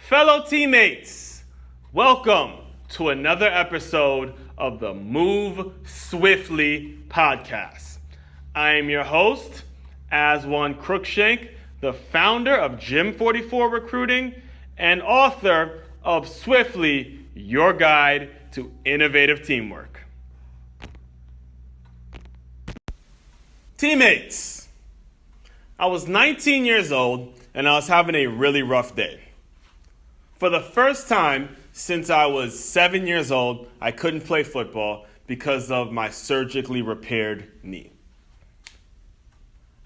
Fellow teammates, welcome to another episode of the Move Swiftly podcast. I am your host, Aswan Crookshank, the founder of Gym 44 Recruiting and author of Swiftly, Your Guide to Innovative Teamwork. Teammates, I was 19 years old and I was having a really rough day. For the first time since I was 7 years old, I couldn't play football because of my surgically repaired knee.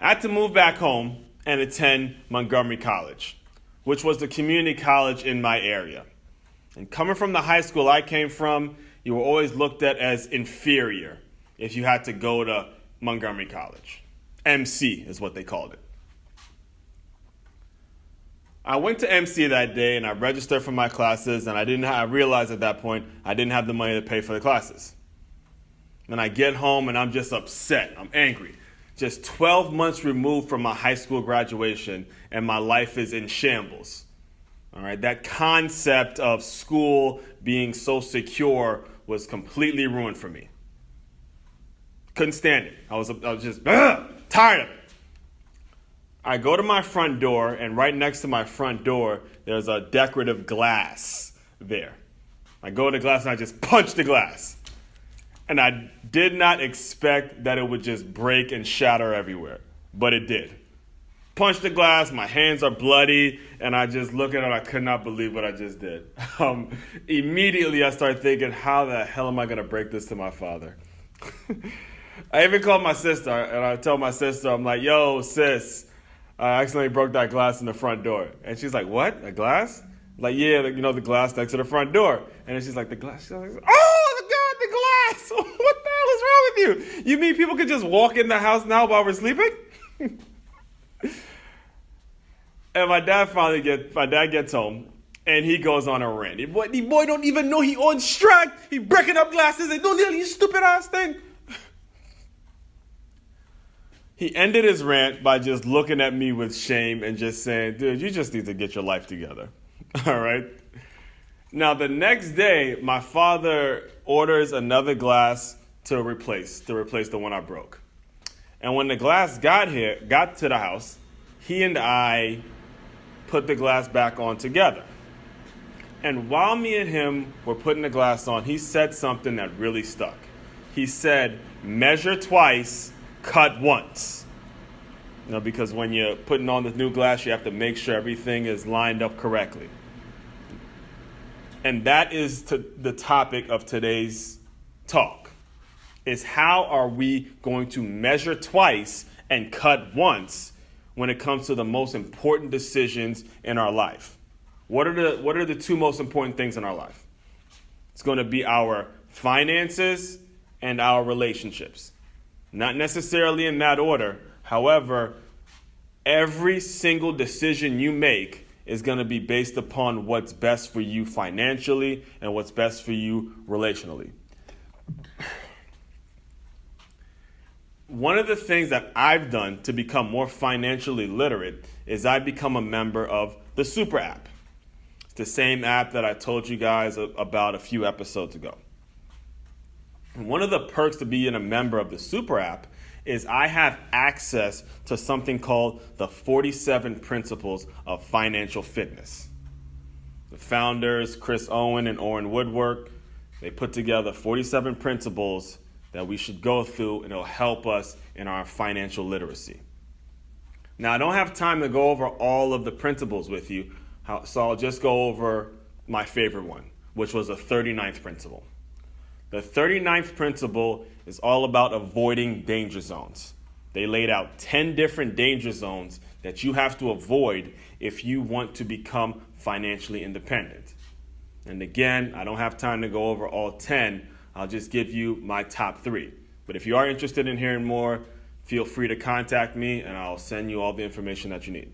I had to move back home and attend Montgomery College, which was the community college in my area. And coming from the high school I came from, you were always looked at as inferior if you had to go to Montgomery College. MC is what they called it. I went to MC that day and I registered for my classes, and I realized at that point I didn't have the money to pay for the classes. And I get home and I'm just upset. I'm angry. Just 12 months removed from my high school graduation and my life is in shambles. All right, that concept of school being so secure was completely ruined for me. Couldn't stand it. I was just tired of it. I go to my front door, and right next to my front door, there's a decorative glass there. I go to the glass, and I just punch the glass. And I did not expect that it would just break and shatter everywhere, but it did. Punch the glass, my hands are bloody, and I just look at it, I could not believe what I just did. Immediately, I start thinking, how the hell am I going to break this to my father? I even called my sister, and I tell my sister, I'm like, yo, sis, I accidentally broke that glass in the front door. And she's like, what? A glass? I'm like, yeah, the glass next to the front door. And then she's like, the glass? She's like, oh, God, the glass! What the hell is wrong with you? You mean people could just walk in the house now while we're sleeping? And my dad gets home, and he goes on a rant. The boy don't even know he on strike. He breaking up glasses and don't you stupid ass thing. He ended his rant by just looking at me with shame and just saying, dude, you just need to get your life together. All right? Now, the next day, my father orders another glass to replace the one I broke. And when the glass got to the house, he and I put the glass back on together. And while me and him were putting the glass on, he said something that really stuck. He said, measure twice, cut once. Because when you're putting on this new glass, you have to make sure everything is lined up correctly. And that is the topic of today's talk, is how are we going to measure twice and cut once when it comes to the most important decisions in our life? What are the two most important things in our life? It's going to be our finances and our relationships. Not necessarily in that order. However, every single decision you make is going to be based upon what's best for you financially and what's best for you relationally. One of the things that I've done to become more financially literate is I've become a member of the Super app. It's the same app that I told you guys about a few episodes ago. And one of the perks to being a member of the Super app is I have access to something called the 47 Principles of Financial Fitness. The founders, Chris Owen and Orrin Woodward, they put together 47 principles that we should go through, and it'll help us in our financial literacy. Now, I don't have time to go over all of the principles with you, so I'll just go over my favorite one, which was the 39th principle. The 39th principle is all about avoiding danger zones. They laid out 10 different danger zones that you have to avoid if you want to become financially independent. And again, I don't have time to go over all 10. I'll just give you my top 3. But if you are interested in hearing more, feel free to contact me and I'll send you all the information that you need.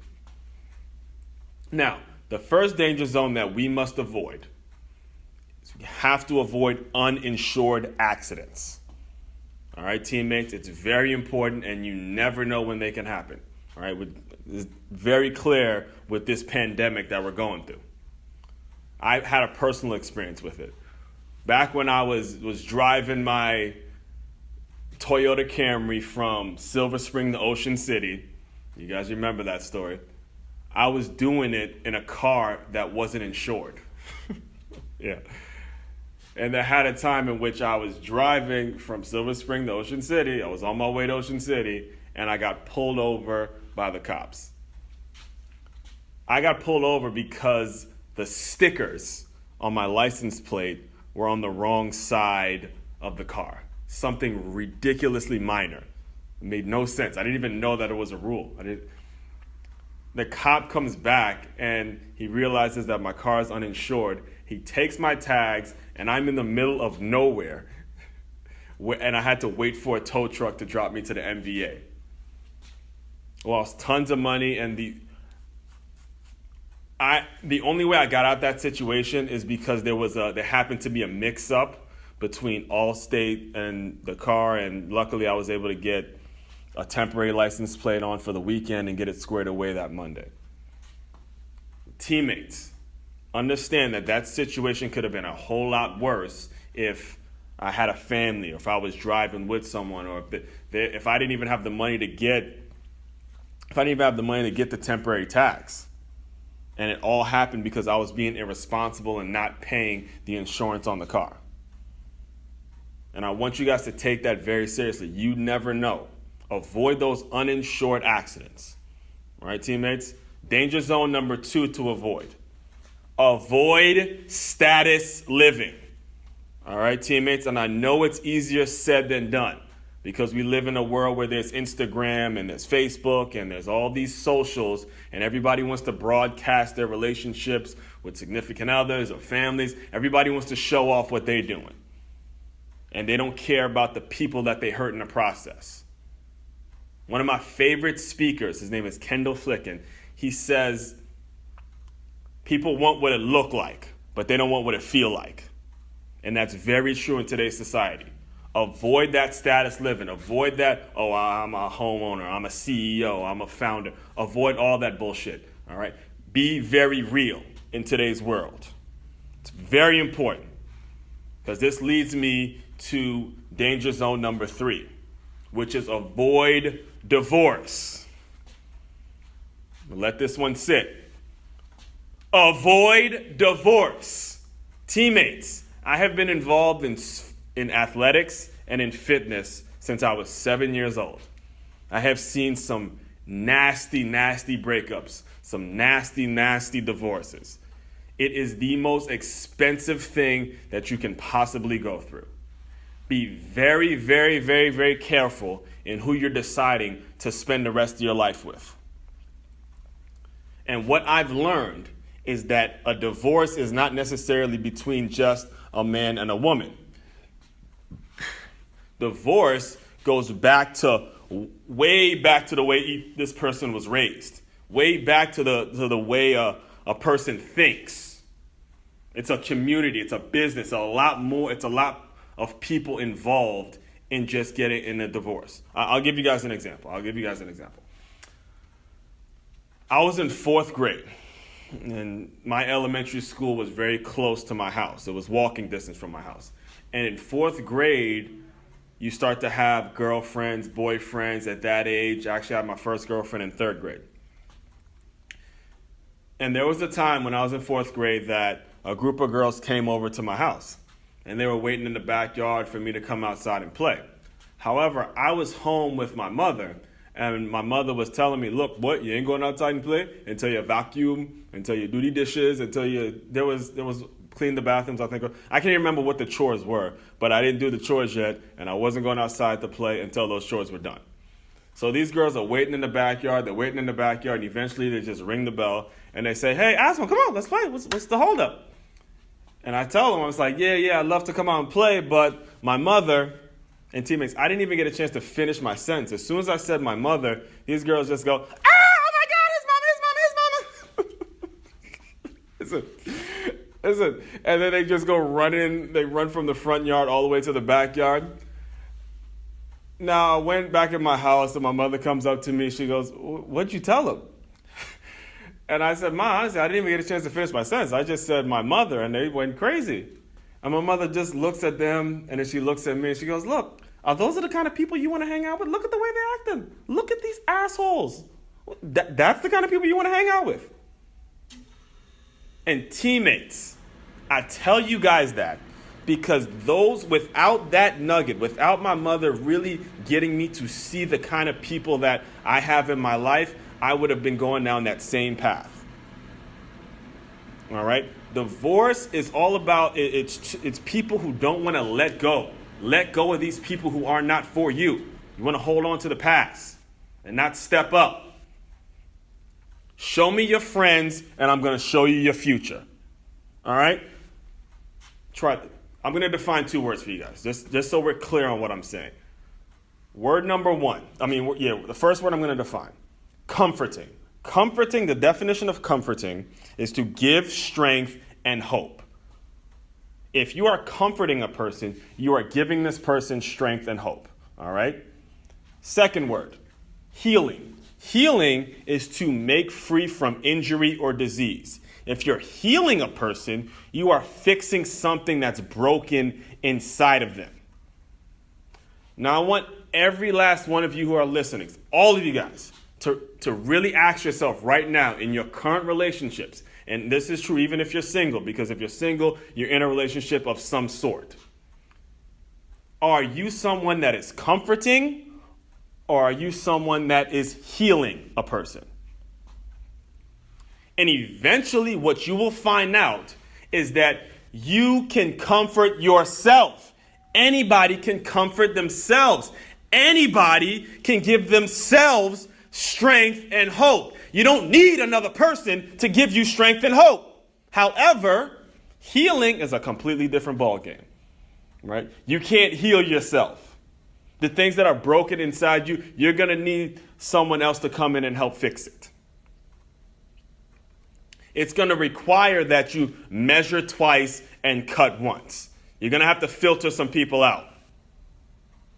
Now, the first danger zone that we must avoid is we have to avoid uninsured accidents. All right, teammates, it's very important and you never know when they can happen. All right, it's very clear with this pandemic that we're going through. I had a personal experience with it. Back when I was driving my Toyota Camry from Silver Spring to Ocean City, you guys remember that story, I was doing it in a car that wasn't insured. Yeah. And I had a time in which I was driving from Silver Spring to Ocean City. I was on my way to Ocean City, and I got pulled over by the cops. I got pulled over because the stickers on my license plate were on the wrong side of the car. Something ridiculously minor. It made no sense. I didn't even know that it was a rule. The cop comes back, and he realizes that my car is uninsured. He takes my tags, and I'm in the middle of nowhere, and I had to wait for a tow truck to drop me to the MVA. Lost tons of money, and the only way I got out of that situation is because there happened to be a mix-up between Allstate and the car, and luckily I was able to get a temporary license plate on for the weekend and get it squared away that Monday. Teammates, understand that situation could have been a whole lot worse if I had a family, or if I was driving with someone, or if I didn't even have the money to get the temporary tax. And it all happened because I was being irresponsible and not paying the insurance on the car. And I want you guys to take that very seriously. You never know. Avoid those uninsured accidents. All right, teammates? Danger zone number 2 to avoid. Avoid status living. All right, teammates? And I know it's easier said than done, because we live in a world where there's Instagram and there's Facebook and there's all these socials, and everybody wants to broadcast their relationships with significant others or families. Everybody wants to show off what they're doing. And they don't care about the people that they hurt in the process. One of my favorite speakers, his name is Kendall Flicken, he says, people want what it look like, but they don't want what it feel like. And that's very true in today's society. Avoid that status living. Avoid that, oh, I'm a homeowner, I'm a CEO, I'm a founder. Avoid all that bullshit, all right? Be very real in today's world. It's very important, because this leads me to danger zone number 3, which is avoid divorce. Let this one sit. Avoid divorce. Teammates, I have been involved in athletics and in fitness since I was 7 years old. I have seen some nasty, nasty breakups, some nasty, nasty divorces. It is the most expensive thing that you can possibly go through. Be very, very, very, very careful in who you're deciding to spend the rest of your life with. And what I've learned is that a divorce is not necessarily between just a man and a woman. Divorce goes way back to the way this person was raised, way back to the way a person thinks. It's a community, it's a business, it's a lot of people involved in just getting in a divorce. I'll give you guys an example. I was in 4th grade, and my elementary school was very close to my house. It was walking distance from my house. And in 4th grade, you start to have girlfriends, boyfriends at that age. Actually, I had my first girlfriend in 3rd grade. And there was a time when I was in 4th grade that a group of girls came over to my house, and they were waiting in the backyard for me to come outside and play. However, I was home with my mother, and my mother was telling me, look, what, you ain't going outside and play until you vacuum, until you do the dishes, there was clean the bathrooms, I think. I can't even remember what the chores were, but I didn't do the chores yet, and I wasn't going outside to play until those chores were done. So these girls are waiting in the backyard, and eventually they just ring the bell, and they say, hey, Asma, come on, let's play. What's the holdup? And I tell them, I was like, yeah, I'd love to come out and play, but my mother and teammates, I didn't even get a chance to finish my sentence. As soon as I said my mother, these girls just go, oh my God, his mama. Listen. And then they just go running, they run from the front yard all the way to the backyard. Now, I went back in my house, and my mother comes up to me, she goes, what'd you tell them? And I said, Ma, honestly, I didn't even get a chance to finish my sentence. I just said my mother, and they went crazy. And my mother just looks at them, and then she looks at me, and she goes, look, are those the kind of people you want to hang out with? Look at the way they're acting. Look at these assholes. That's the kind of people you want to hang out with. And teammates, I tell you guys that because those, without that nugget, without my mother really getting me to see the kind of people that I have in my life, I would have been going down that same path. All right? Divorce is all about, it's people who don't want to let go. Let go of these people who are not for you. You want to hold on to the past and not step up. Show me your friends, and I'm going to show you your future. All right? I'm going to define 2 words for you guys, just so we're clear on what I'm saying. Word number 1. The first word I'm going to define. Comforting. Comforting, the definition of comforting is to give strength and hope. If you are comforting a person, you are giving this person strength and hope. All right? Second word, healing. Healing is to make free from injury or disease. If you're healing a person, you are fixing something that's broken inside of them. Now, I want every last one of you who are listening, all of you guys, to really ask yourself right now in your current relationships, and this is true even if you're single, because if you're single, you're in a relationship of some sort. Are you someone that is comforting, or are you someone that is healing a person? And eventually what you will find out is that you can comfort yourself. Anybody can comfort themselves. Anybody can give themselves strength and hope. You don't need another person to give you strength and hope. However, healing is a completely different ballgame, right? You can't heal yourself. The things that are broken inside you, you're going to need someone else to come in and help fix it. It's going to require that you measure twice and cut once. You're going to have to filter some people out.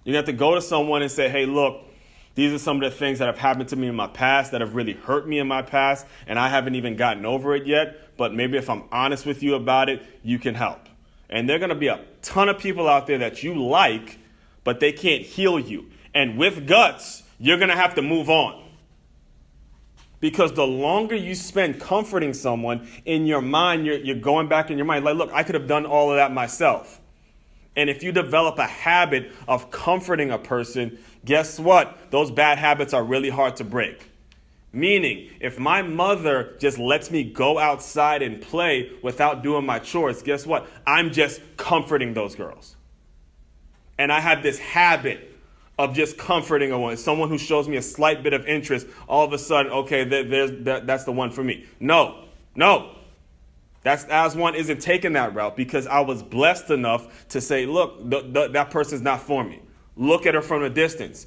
You're going to have to go to someone and say, hey, look, these are some of the things that have happened to me in my past that have really hurt me in my past, and I haven't even gotten over it yet. But maybe if I'm honest with you about it, you can help. And there are going to be a ton of people out there that you like, but they can't heal you. And with guts, you're going to have to move on. Because the longer you spend comforting someone, in your mind, you're going back in your mind, like, look, I could have done all of that myself. And if you develop a habit of comforting a person, guess what? Those bad habits are really hard to break. Meaning, if my mother just lets me go outside and play without doing my chores, guess what? I'm just comforting those girls. And I have this habit of just comforting a woman. Someone who shows me a slight bit of interest, all of a sudden, okay, that's the one for me. No. That's as one isn't taking that route because I was blessed enough to say, look, that person's not for me. Look at her from a distance.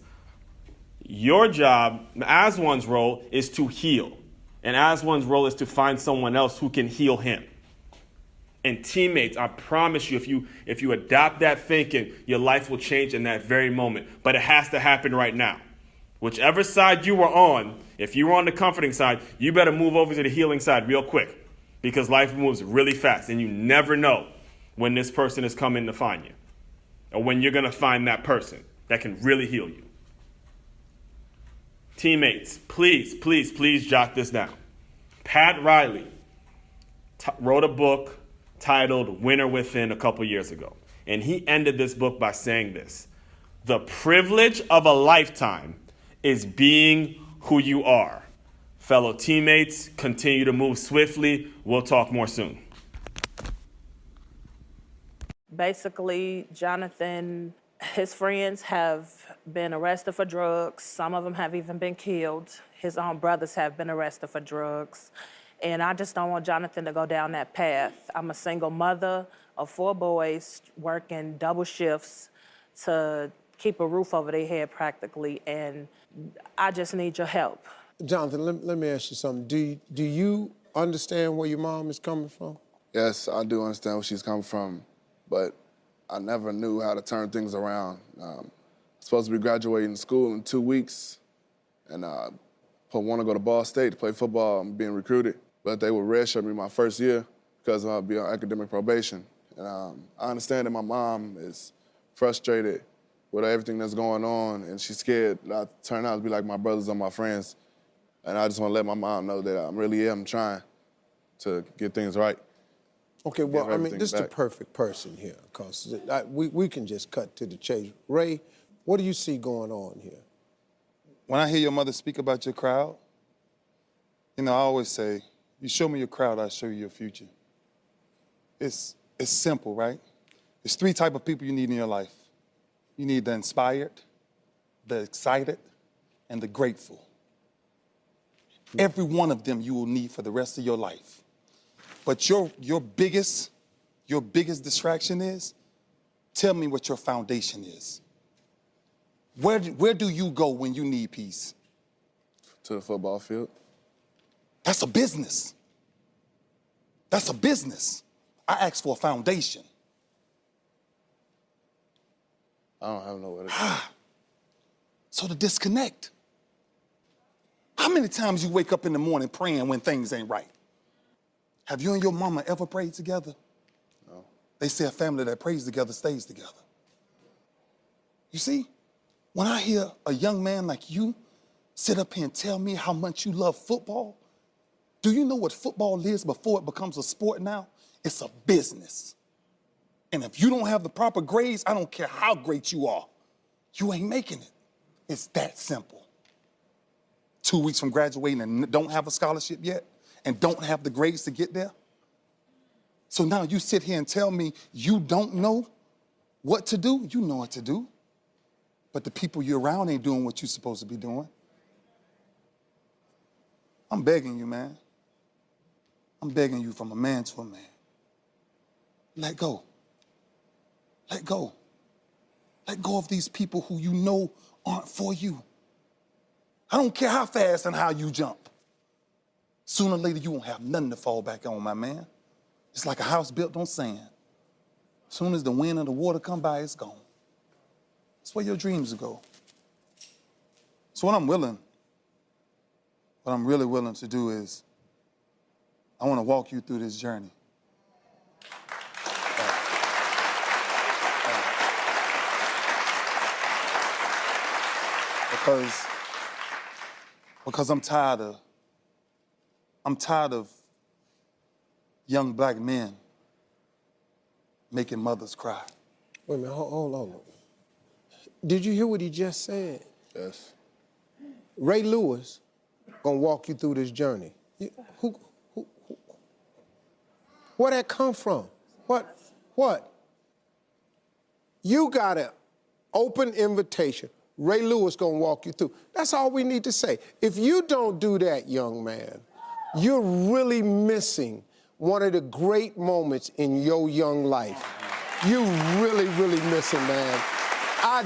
Your job, as one's role, is to heal. And as one's role is to find someone else who can heal him. And teammates, I promise you, if you adopt that thinking, your life will change in that very moment. But it has to happen right now. Whichever side you were on, if you were on the comforting side, you better move over to the healing side real quick. Because life moves really fast, and you never know when this person is coming to find you. Or when you're going to find that person that can really heal you. Teammates, please jot this down. Pat Riley wrote a book titled Winner Within a couple years ago. And he ended this book by saying this: the privilege of a lifetime is being who you are. Fellow teammates, continue to move swiftly. We'll talk more soon. Basically, Jonathan, his friends have been arrested for drugs. Some of them have even been killed. His own brothers have been arrested for drugs. And I just don't want Jonathan to go down that path. I'm a single mother of 4 boys working double shifts to keep a roof over their head practically, and I just need your help. Jonathan, let me ask you something. Do you understand where your mom is coming from? Yes, I do understand where she's coming from, but I never knew how to turn things around. I'm supposed to be graduating school in 2 weeks, and want to go to Ball State to play football. I'm being recruited, but they would redshirt me my first year because I'll be on academic probation. And I understand that my mom is frustrated with everything that's going on, and she's scared that I turn out to be like my brothers or my friends. And I just want to let my mom know that I really am trying to get things right. Okay, well, Give I mean, everything this is the back. perfect person here, because we can just cut to the chase. Ray, what do you see going on here? When I hear your mother speak about your crowd, you know, I always say, you show me your crowd, I'll show you your future. It's simple, right? There's 3 types of people you need in your life. You need the inspired, the excited, and the grateful. Every one of them you will need for the rest of your life. But your biggest distraction is, tell me what your foundation is. Where do you go when you need peace? To the football field. That's a business. That's a business. I asked for a foundation. I don't have nowhere to go. So to disconnect. How many times you wake up in the morning praying when things ain't right? Have you and your mama ever prayed together? No. They say a family that prays together stays together. You see, when I hear a young man like you sit up here and tell me how much you love football, do you know what football is before it becomes a sport now? It's a business. And if you don't have the proper grades, I don't care how great you are, you ain't making it. It's that simple. 2 weeks from graduating and don't have a scholarship yet and don't have the grades to get there. So now you sit here and tell me you don't know what to do? You know what to do. But the people you're around ain't doing what you're supposed to be doing. I'm begging you, man. I'm begging you from a man to a man. Let go. Let go. Let go of these people who you know aren't for you. I don't care how fast and how you jump. Sooner or later, you won't have nothing to fall back on, my man. It's like a house built on sand. As soon as the wind and the water come by, it's gone. That's where your dreams go. So what I'm really willing to do is, I want to walk you through this journey. Because I'm tired of young black men making mothers cry. Wait a minute, hold on. Did you hear what he just said? Yes. Ray Lewis gonna walk you through this journey. Where'd that come from? What? You got an open invitation. Ray Lewis gonna walk you through. That's all we need to say. If you don't do that, young man, you're really missing one of the great moments in your young life. You really, really missing, man. I